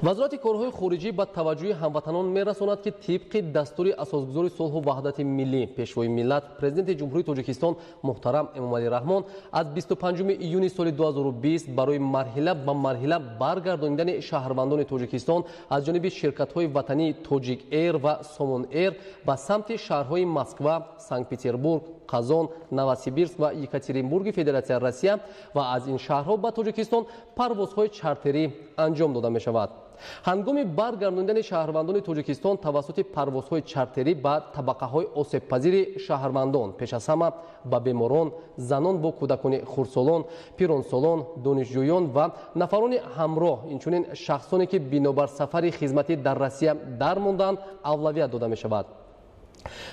وزارت کارهای خارجی به توجه هموطنان می‌رساند که طبق دستور اساسگذار صلح و وحدت ملی پیشوای ملت پرزیدنت جمهوری تاجیکستان محترم امامعلی رحمان از 25 ایون سال 2020 برای مرحله به مرحله برگردانیدن شهروندان تاجیکستان از جانب شرکت‌های وطنی تاجیک ایر و سامون ایر به سمت شهرهای مسکو، سنت پترزبورگ، قزان، نوسیبیرسک و یکاترینبورگ فدراسیون روسیه و از این شهرها به تاجیکستان پروازهای چارتری انجام داده می شود. هنگام برگرداندن شهروندان تاجیکستان توسط پروازهای چارتری به طبقه‌های آسیب‌پذیر شهروندان پیش از همه به بیماران، زنان با کودکان خردسالان، پیرانسالان، دانشجویان و نفران همراه اینچنین شخصانی که بنابر سفر خدمتی در روسیه درماندند اولویت داده می شود.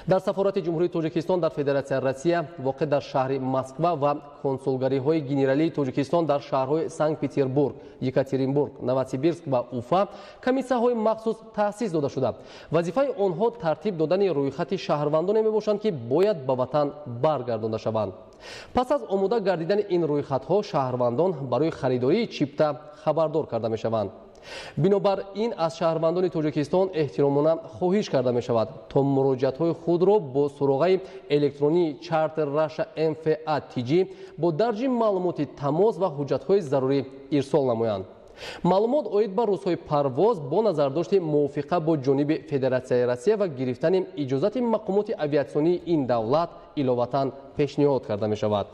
در سفارت جمهوری تاجیکستان در فدراسیون روسیه واقع در شهر مسکو و کنسولگری‌های گنرالی تاجیکستان در شهرهای سنت پترزبورگ، یکاترینبورگ، نوسیبیرسک و اوفا کمیسیه‌های مخصوص تأسیس داده شده. وظیفه آنها ترتیب دادن رویخط شهروندانی میباشند که باید به وطن برگردانده شوند. پس از آماده گردیدن این رویخط‌ها شهروندان برای خریداری چیپتا خبردار کرده میشوند. بنابر این از شهروندان تاجیکستان احترامانه خواهش کرده می شود تا مراجعت‌های خود را با سراغ الکترونی چارتر رشا MFA-TG با درج معلومات تماس و حجت‌های ضروری ارسال نمایند. معلومات اوید به روزهای پرواز با نظرداشت موافقه با جانب فدراسیون روسیه و گرفتن اجازت مقامات اویاسیونی این دولت علاوه پیشنهاد کرده می شود.